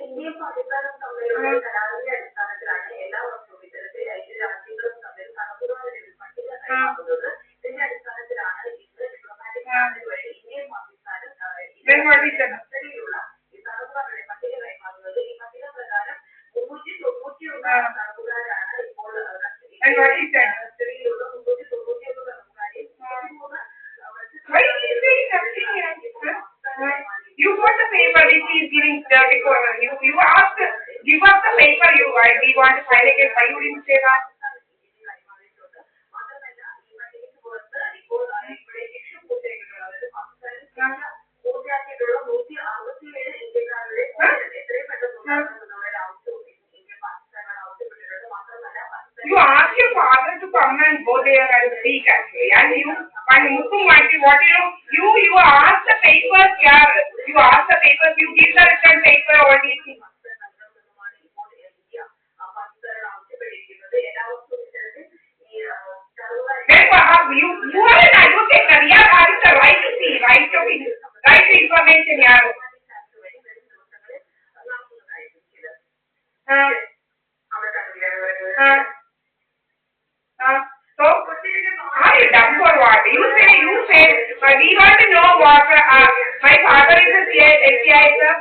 ഇന്ത്യയും പാകിസ്ഥാനും തമ്മിലുള്ള കരാറിന്റെ അടിസ്ഥാനത്തിലാണ് എല്ലാ വർഷവും ഇത്തരത്തിൽ രണ്ട് രാജ്യങ്ങളും തമ്മിൽ കണക്കുകളുടെ പട്ടിക തയ്യാറാക്കുന്നത്. ഇതിന്റെ അടിസ്ഥാനത്തിലാണ് ഇന്ന് ഡിപ്ലോമാറ്റിക് ചാനൽ വഴി ഇന്ത്യയും പാകിസ്ഥാനും കസ്റ്റഡിയിലുള്ള ഈ തടവുകാരുടെ പട്ടിക കൈമാറുന്നത്. ഈ പട്ടിക പ്രകാരം 391 തടവുകാരാണ് ഇപ്പോൾ കസ്റ്റഡിയിലുള്ള 391 തടവുകാരെ 33 You got the paper which is giving you asked, give us the paper we want to file a case. Why you didn't say that? You asked your father to come and go there and speak actually, and you what you asked the papers here. You asked the papers, you give the return paper all these things. You are an advocate, we are having the right to see, right to information here. So, are you dumb or what? You say, we want to know what, my father is a CI, sir.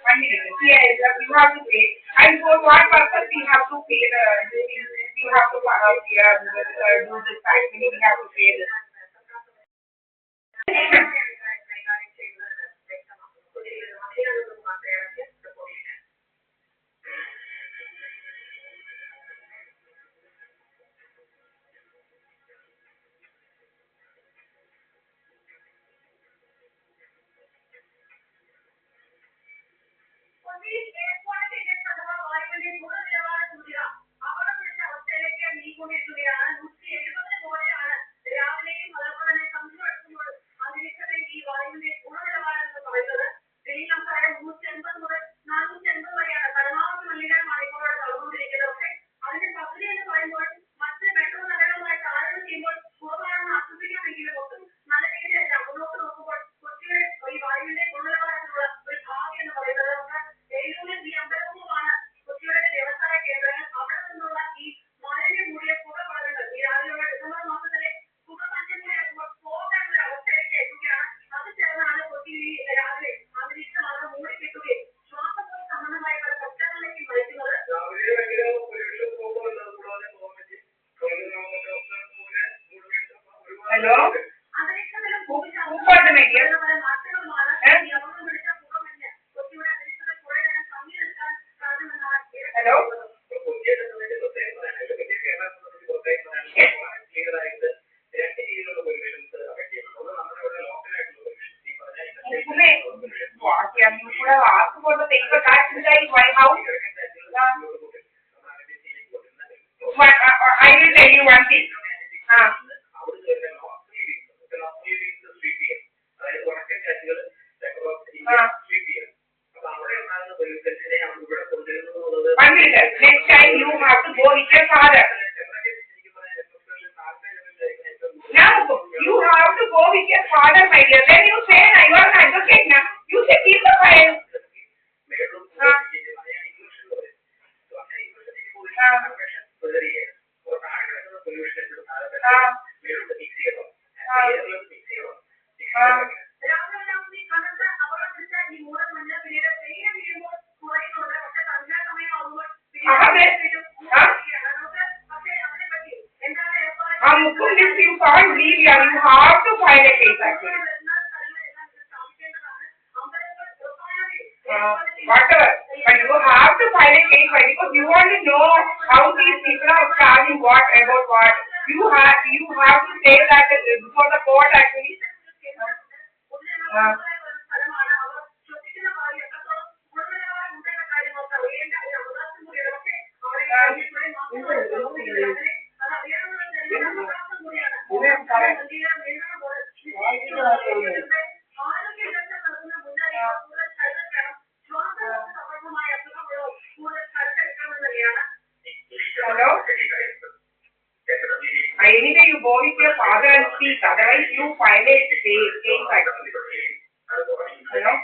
1 minute, CI, sir, you have to pay. And for what purpose we have to pay you have to do this actually, we have to pay this. Hello? Who called the media? Hello? You should have asked for the paper back to the White House. I will tell you one thing. One minute. Next time you have to go with your father. Now you have to go with your father, my dear. Then you say, you are an advocate now. You say keep the file. You can't leave here. You have to file a case actually. Whatever. But you have to file a case because you want to know how these people are charging what about what. You have to say that before the court actually. Hello? Anyway, you go with your father and speak. Otherwise, you file a case actually. You know?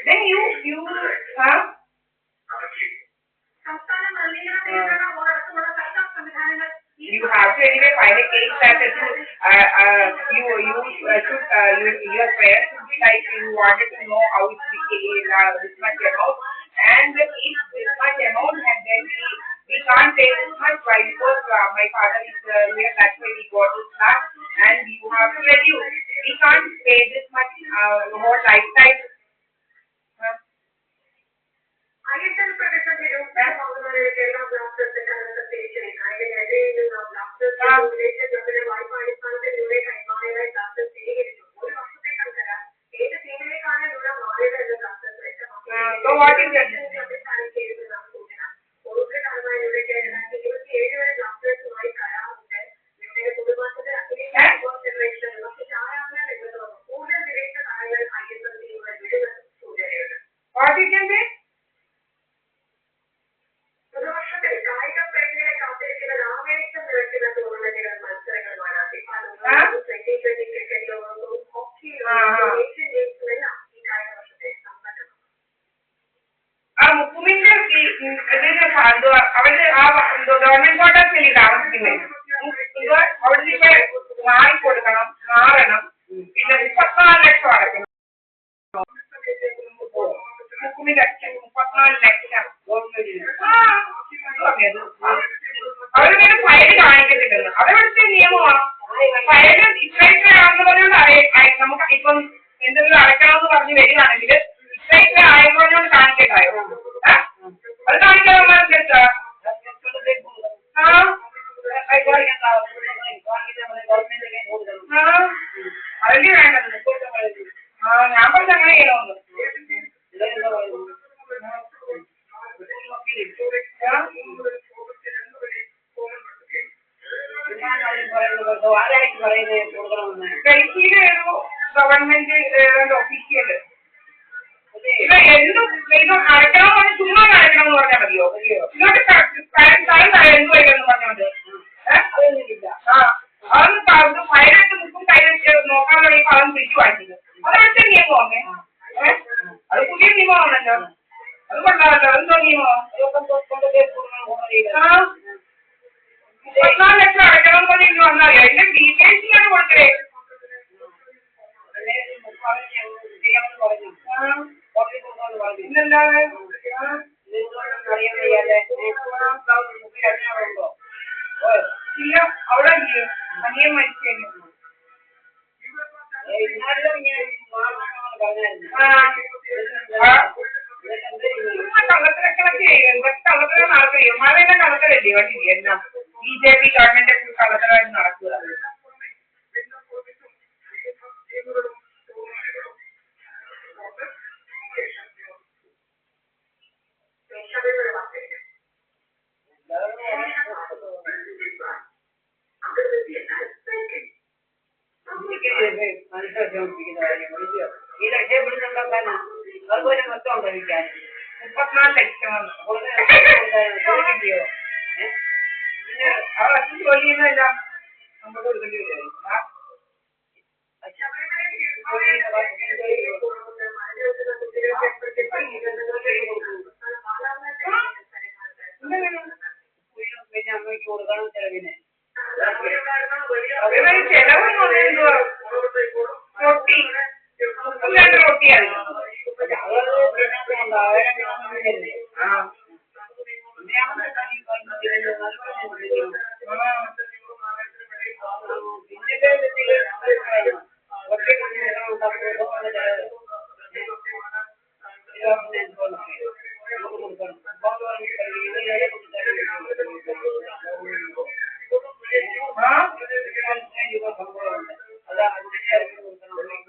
Then you you have to anyway file a case that your prayer should be like you wanted to know how it became this much amount, and if this much amount and then we can't pay this much, why? Because my father is here, that's why we got this flat, and you have to reduce. We can't pay this much more lifetime. So what is that? What you can say? മുക്കുമിന്റെ അവര് ആ government ക്വാർട്ടേഴ്സിൽ താമസിക്കുന്നത് അവിടുന്ന് ഇപ്പൊ മാറിക്കൊടുക്കണം, മാറണം, പിന്നെ 34 ലക്ഷം അടക്കണം. മുക്കുമിന്റെ അച്ഛൻ 34 ലക്ഷം അവരിങ്ങനെ ഫയല് കാണിക്കത്തില്ലെന്ന്. അതെവിടുത്തെ നിയമമാണ്? ഫയല് ഇത്രയാണെന്ന് പറഞ്ഞുകൊണ്ട് നമുക്ക് ഇപ്പം എന്തെങ്കിലും അടയ്ക്കണമെന്ന് പറഞ്ഞ് വരികയാണെങ്കിൽ ഇത്ര ആയതുകൊണ്ട് കാണിക്കണ്ടായോ? അത് കാണിക്കാൻ അതല്ലേ വേണ്ടത്. ഞാൻ പറഞ്ഞ അങ്ങനെ ചെയ്യണമെന്ന്. ഡൽഹിയിലെ ഒരു ഗവൺമെന്റ് ഒഫീഷ്യല് ഇത് എന്തും ഇത് അടയ്ക്കണം പറഞ്ഞ് ചുമ്മാ അടയ്ക്കണം എന്ന് പറഞ്ഞാൽ മതിയോ? ഇങ്ങോട്ട് സ്ഥലം എന്ത് വരികയെന്ന് പറഞ്ഞോണ്ട് അതൊന്നും ഫയലിട്ട് മുക്കും കൈവച്ച് നോക്കാൻ തുടങ്ങിയപ്പോൾ അതൊന്നും തിരിച്ചു വാങ്ങിച്ചത്. അതൊക്കെ നിയമമല്ലേ? അത് പുതിയ നിയമമാണല്ലോ. അത് കൊണ്ടാവല്ലോ. അതെന്തോ നിയമമോ? 34 ലക്ഷം അടയ്ക്കണം പറഞ്ഞ് ഇനി വന്നറിയാം. എന്റെ ഡീറ്റെയിൽസിലാണ് കൊടുക്കലേ. ഇല്ലല്ലാതെ ഇല്ല, അവിടെ അനിയൻ മരിച്ചേനെ. കള്ളത്തിലൊക്കെ എന്തൊക്കെ കള്ളത്തിലാണ് നടക്കുക. മഴയുടെ കള്ളത്തിലല്ലേ വണ്ടി എല്ലാം BJP ഗവൺമെന്റ് കള്ളത്തരമായിട്ട് നടക്കുക. ഈ രക്ഷപ്പെടുന്നുണ്ടാക്കാനാ അതുപോലെ മൊത്തം ഉണ്ടായിരിക്കാൻ 34 ലക്ഷമാണ്. ചോദിക്കോ? പിന്നെ അവർ അച്ഛൻ ജോലി ചെയ്യുന്നതെല്ലാം നമുക്ക് കൊടുക്കേണ്ടി വരും. പിന്നെ അമ്മയ്ക്ക് കൊടുക്കണം ചെലവിന്. ചെലവെന്ന് പറയുന്നത് റൊട്ടി റൊട്ടിയാണ്. രൂപ സംഭവമുണ്ട്. അത് 15,000 കൊടുക്കണം.